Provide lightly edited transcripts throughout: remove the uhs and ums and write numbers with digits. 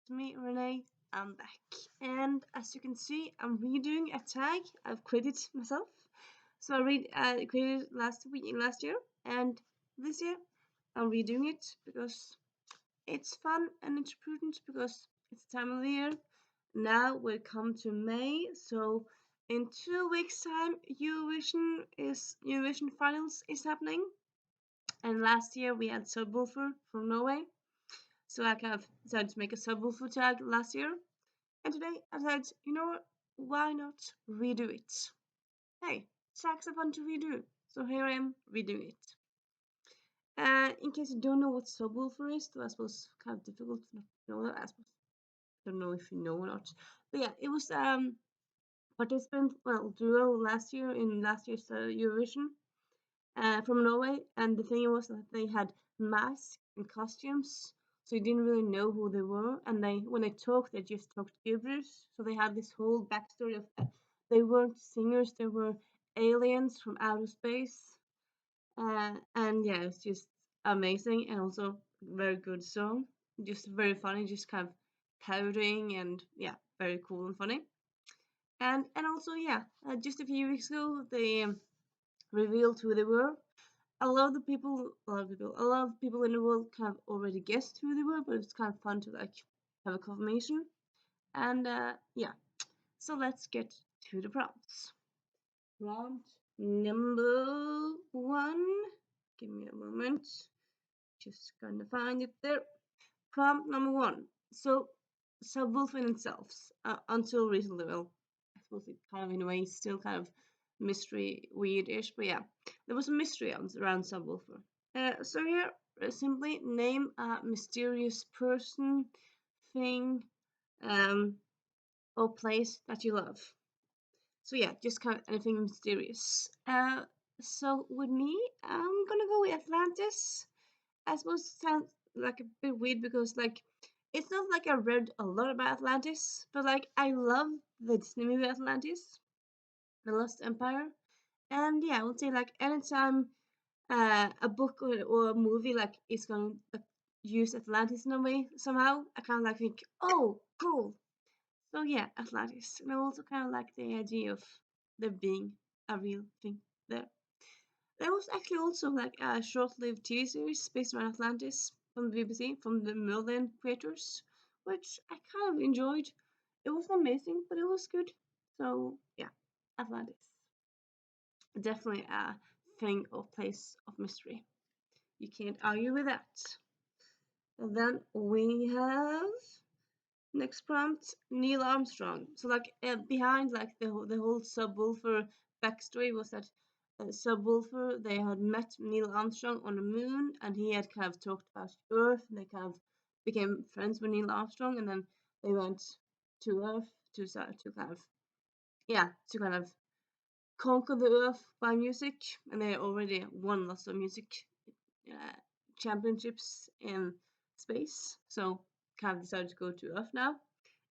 It's me, Renee. I'm back. And as you can see, I'm redoing a tag I've created myself. So I created last year, and this year I'm redoing it because it's fun and it's prudent because it's the time of the year. Now we come to May, so in 2 weeks' time, Eurovision finals is happening. And last year we had Subwoolfer from Norway. So I kind of decided to make a subwoofer tag last year. And today I decided, you know what? Why not redo it? Hey, tags are fun to redo. So here I am redoing it. In case you don't know what subwoofer is, though I suppose kind of difficult to know that. I suppose I don't know if you know or not. But yeah, it was participant duo last year in last year's Eurovision from Norway, and the thing was that they had masks and costumes, so you didn't really know who they were. And when they talked, they just talked gibberish. So they had this whole backstory of they weren't singers; they were aliens from outer space. And yeah, it's just amazing and also very good song. Just very funny, just kind of parodying and yeah, very cool and funny. And also yeah, just a few weeks ago they revealed who they were. A lot of people in the world kind of already guessed who they were, but it's kind of fun to like have a confirmation. And yeah, so let's get to the prompts. Prompt number one. Give me a moment. Just gonna find it there. Prompt number one. So, Subwoolfer in itself, until recently, well, I suppose it kind of in a way is still kind of mystery, weird-ish, but yeah, there was a mystery around Subwoolfer. So here, simply name a mysterious person, thing, um, or place that you love. So yeah, just kind of anything mysterious. So with me, I'm gonna go with Atlantis. I suppose it sounds like a bit weird because like it's not like I read a lot about Atlantis, but like I love the Disney movie Atlantis, The Lost Empire, and yeah, I would say like anytime a book or a movie like is gonna use Atlantis in a way somehow, I kind of like think, oh, cool. So yeah, Atlantis, and I also kind of like the idea of there being a real thing there. There was actually also like a short-lived TV series based on Atlantis from the BBC from the Merlin creators, which I kind of enjoyed. It wasn't amazing, but it was good. So yeah, Atlantis, definitely a thing or place of mystery. You can't argue with that. And then we have next prompt, Neil Armstrong. So like behind like the whole Subwoolfer backstory was that Subwoolfer they had met Neil Armstrong on the moon, and he had kind of talked about Earth, and they kind of became friends with Neil Armstrong, and then they went to Earth to kind of yeah to kind of conquer the Earth by music, and they already won lots of music uh, championships in space, so kind of decided to go to Earth now.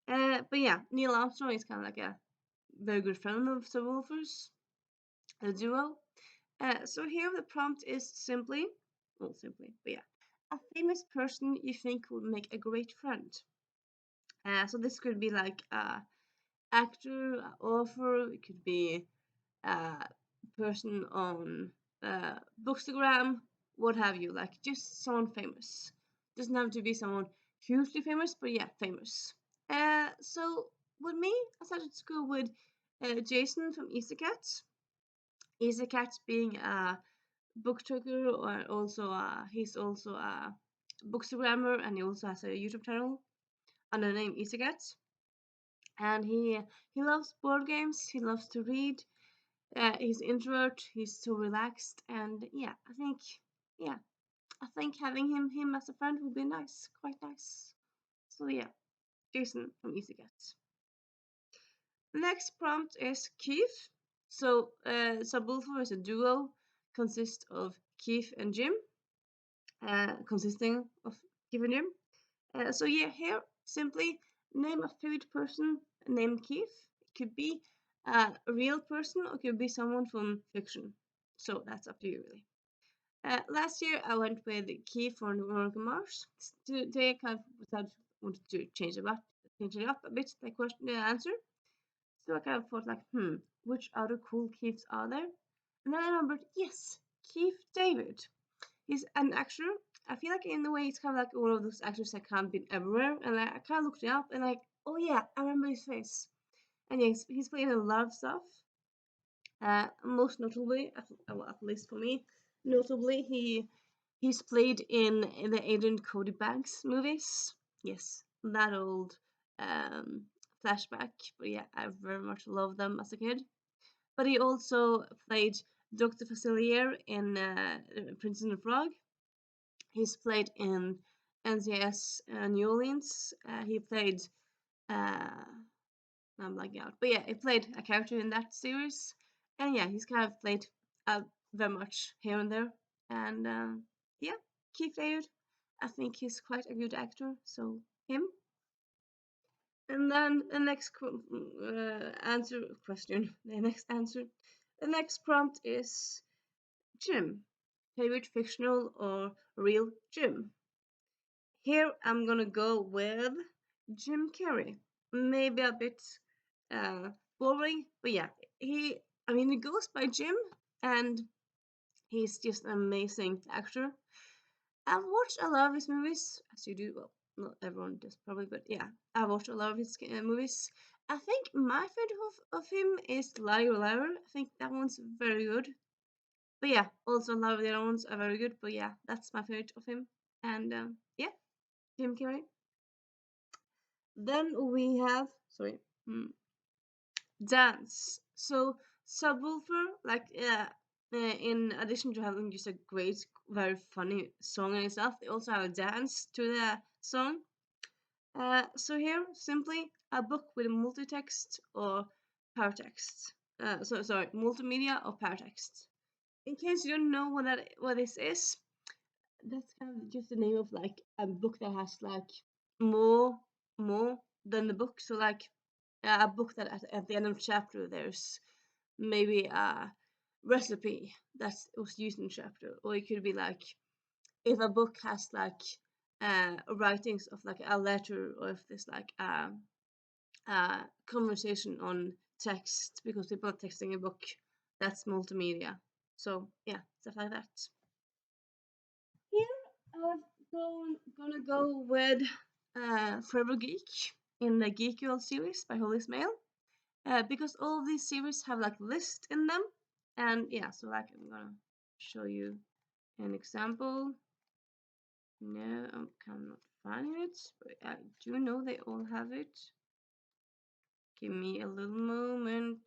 But yeah, Neil Armstrong is kind of like a very good friend of Subwoolfer's, the duo. So here the prompt is simply, not simply, but yeah, a famous person you think would make a great friend. So this could be like a actor, a author, it could be a person on Bookstagram, what have you, like just someone famous. Doesn't have to be someone hugely famous, but yeah, famous. So with me, I started to go with Jason from EasyCat. EasyCat being a booktalker, or also he's also a bookstagrammer, and he also has a YouTube channel under the name EasyCat. And he loves board games. He loves to read. He's introvert. He's so relaxed, and yeah, I think having him as a friend would be nice, quite nice. So yeah, Jason from EasyCat. Next prompt is Keith. So Subwoolfer is a duo, consists of Keith and Jim, consisting of Keith and Jim. So yeah, here simply name a favorite person named Keith. It could be a real person or it could be someone from fiction. So that's up to you really. Last year I went with Keith from Veronica Mars. Today I kind of decided wanted to change it up a bit, the question, the answer. So I kind of thought like, which other cool Keiths are there? And then I remembered, yes, Keith David. He's an actor. I feel like in a way it's kind of like one of those actors that can't be everywhere. And I kind of looked it up and like, oh yeah, I remember his face. And yes, he's played in a lot of stuff. Most notably, at least for me, notably he's played in the Adrian Cody Banks movies. Yes, that old flashback. But yeah, I very much loved them as a kid. But he also played Dr. Facilier in Prince and the Frog. He's played in NCS New Orleans. He played uh, I'm blanking out. But yeah, he played a character in that series. And yeah, he's kind of played very much here and there. And yeah, Keith David, I think he's quite a good actor. So him. And then the next the next prompt is Jim. Favorite fictional or real Jim? Here I'm gonna go with Jim Carrey. Maybe a bit boring, but yeah, he goes by Jim, and he's just an amazing actor. I've watched a lot of his movies, as you do. Well, not everyone does probably, but yeah, I've watched a lot of his movies. I think my favorite of him is Liar Liar. I think that one's very good. But yeah, also a lot of the other ones are very good. But yeah, that's my favorite of him. And yeah, Jim Carrey. Then we have dance. So Subwoolfer, like in addition to having just a great, very funny song in itself, they also have a dance to the song. So here, simply a book with multi-text or paratext. Sorry, multimedia or paratext. In case you don't know what this is, that's kind of just the name of like a book that has like more more than the book. So like a book that at the end of the chapter there's maybe a recipe that was used in the chapter, or it could be like if a book has like writings of like a letter, or if there's like a conversation on text because people are texting a book, that's multimedia. So yeah, stuff like that. Here gonna go with Forever Geek in the Geek Girl series by Holy Mail. Because all of these series have like list in them, and yeah, so like I'm gonna show you an example. No, I cannot find it, but I do know they all have it. Give me a little moment.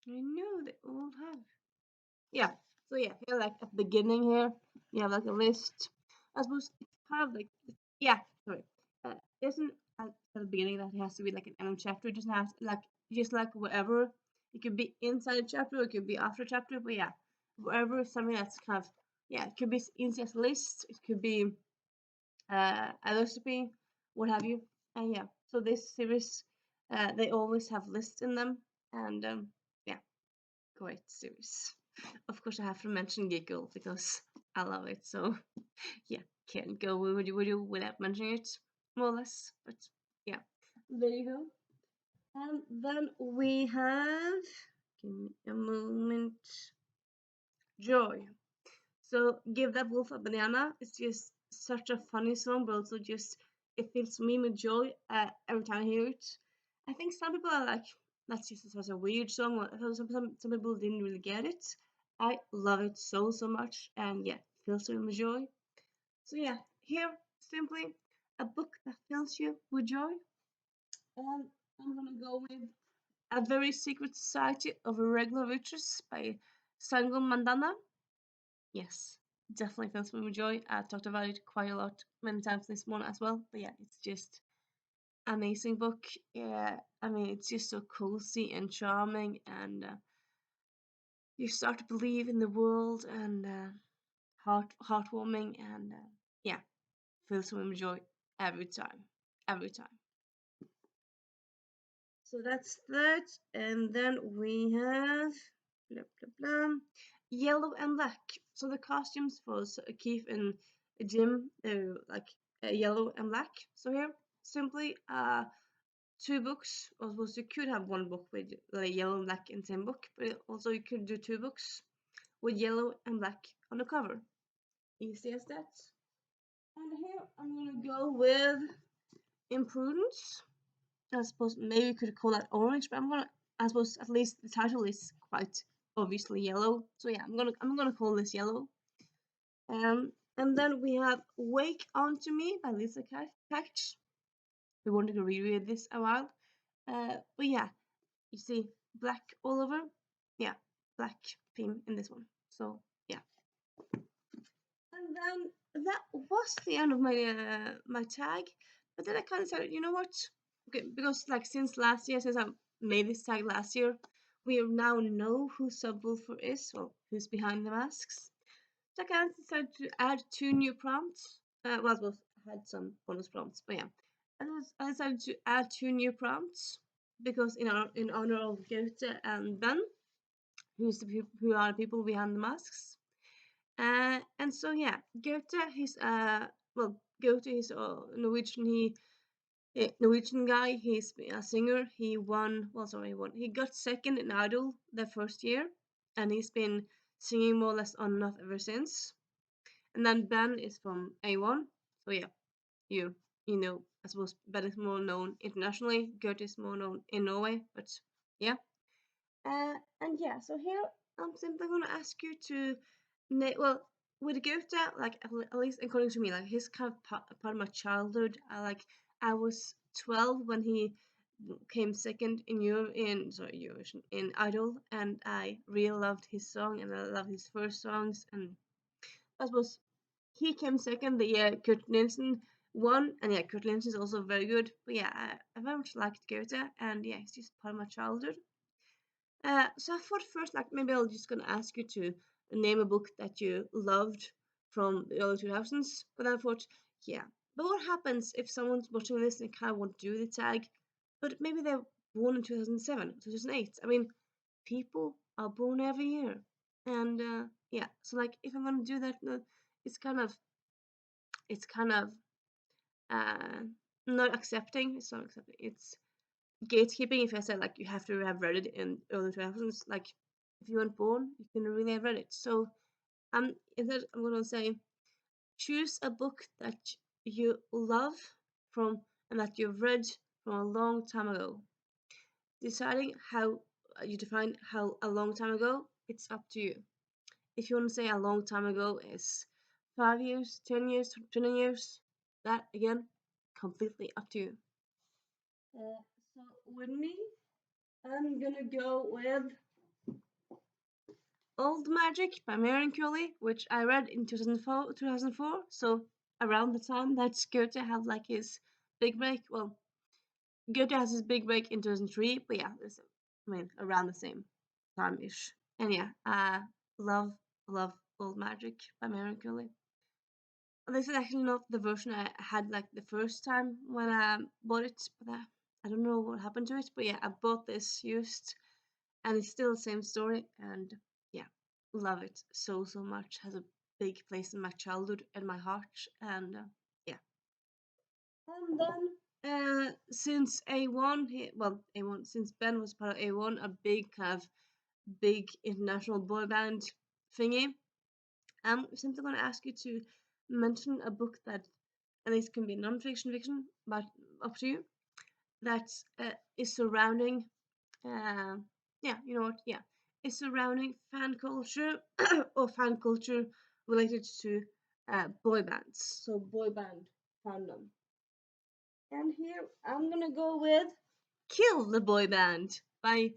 I know they all have. Yeah, so yeah, here like at the beginning here, you have like a list. I suppose it's kind of like, yeah, sorry. Isn't at the beginning that it has to be like an end chapter. It doesn't have like just like whatever. It could be inside a chapter, it could be after a chapter, but yeah, wherever something that's kind of, yeah, it could be inside a list, it could be a recipe, what have you. And yeah, so this series, they always have lists in them, and yeah, great series. Of course, I have to mention Giggle because I love it. So yeah, can't go with you without mentioning it, more or less. But yeah, there you go. And then we have, give me a moment, Joy. So give that wolf a banana. It's just such a funny song, but also just it fills me with joy every time I hear it. I think some people are like, that's just such a weird song. Some people didn't really get it. I love it so much, and yeah, fills me with joy. So yeah, here simply a book that fills you with joy. And I'm gonna go with A Very Secret Society of Irregular Witches by Sangam Mandana. Yes, definitely fills me with joy. I talked about it quite a lot, many times this morning as well. But yeah, it's just amazing book. Yeah, I mean it's just so cozy and charming, and you start to believe in the world, and heartwarming, and yeah, fills me with joy every time, every time. So that's that, and then we have blah blah blah. yellow and black. So the costumes for Keith and Jim, like yellow and black. So here, simply two books. I suppose you could have one book with yellow and black in the same book, but also you could do two books with yellow and black on the cover. Easy as that. And here I'm gonna go with Imprudence. I suppose maybe you could call that orange, but I suppose at least the title is quite obviously yellow. So yeah, I'm gonna call this yellow. And then we have Wake Onto Me by Lisa Catch. We wanted to reread this a while. But yeah, you see black all over. Yeah, black theme in this one. So yeah. And then that was the end of my tag. But then I kind of said, you know what? Okay, because like since last year, since I made this tag last year, we now know who Subwoolfer is, or who's behind the masks. So I kind of decided to add two new prompts. Well, I had some bonus prompts, but yeah, I decided to add two new prompts because in honor of Gaute and Ben, who are the people behind the masks. And so yeah, Gaute, he's well, Gaute is a Norwegian. Norwegian guy. He's a singer. He won. Well, sorry, he won. He got second in Idol the first year, and he's been singing more or less on and off ever since. And then Ben is from A1. So yeah, you you know, I suppose Ben is more known internationally. Gaute is more known in Norway, but yeah. And yeah, so here I'm simply gonna ask you to well, with Goethe, like at least according to me, like he's kind of part of my childhood. I was 12 when he came second in Eurovision in Idol, and I really loved his song and I loved his first songs. And I suppose he came second the year Kurt Nielsen won, and yeah, Kurt Nielsen is also very good. But yeah, I very much liked Goethe, and yeah, he's just part of my childhood. So I thought first, like maybe I'll just gonna ask you to name a book that you loved from the early 2000s. But then I thought, yeah, but what happens if someone's watching this and kind of want to do the tag, but maybe they're born in 2007, 2008? I mean, people are born every year, and yeah. So like, if I'm gonna do that, it's kind of, it's kind of uh, not accepting. It's not accepting. It's gatekeeping. If I said like you have to have read it in early 2000s, like if you weren't born, you couldn't really have read it. So instead I'm gonna say choose a book that you love from and that you've read from a long time ago. Deciding how you define how a long time ago, it's up to you. If you want to say a long time ago is 5 years, 10 years, 20 years, that again, completely up to you. So with me, I'm gonna go with Old Magic by Melancholy, which I read in 2004, so around the time that Goethe had like his big break. Well, Goethe has his big break in 2003, but yeah, I mean, around the same time-ish. And yeah, love, love Old Magic by Melancholy. This is actually not the version I had like the first time when I bought it, but I don't know what happened to it. But yeah, I bought this used, and it's still the same story. And yeah, love it so much. Has a big place in my childhood and my heart. And yeah, and then since A1, A1 since Ben was part of A1, a big kind of big international boy band thingy. I'm simply going to ask you to mention a book that, and this can be non-fiction, fiction, but up to you, that is surrounding, uh, yeah, you know what, yeah, is surrounding fan culture or fan culture related to boy bands, so boy band fandom. And here I'm gonna go with Kill the Boy Band by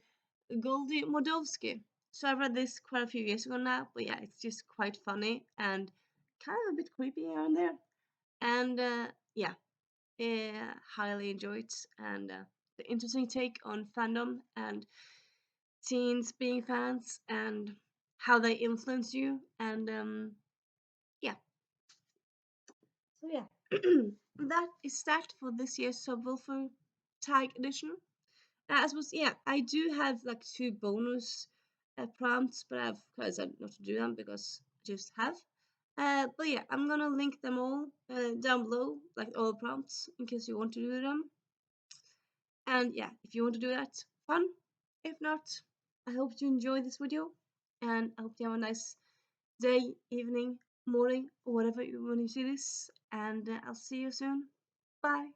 Goldie Modovsky. So I read this quite a few years ago now, but yeah, it's just quite funny and kind of a bit creepy here and there. And yeah, highly enjoy it. And the interesting take on fandom and teens being fans and how they influence you. And yeah, so yeah, that is that for this year's Subwoolfer Tag Edition. As was, yeah, I do have like two bonus prompts, but I've decided not to do them because I just have. But yeah, I'm gonna link them all down below, like all the prompts, in case you want to do them. And yeah, if you want to do that, fun. If not, I hope you enjoy this video, and I hope you have a nice day, evening, morning, or whatever you when you see this. And I'll see you soon. Bye.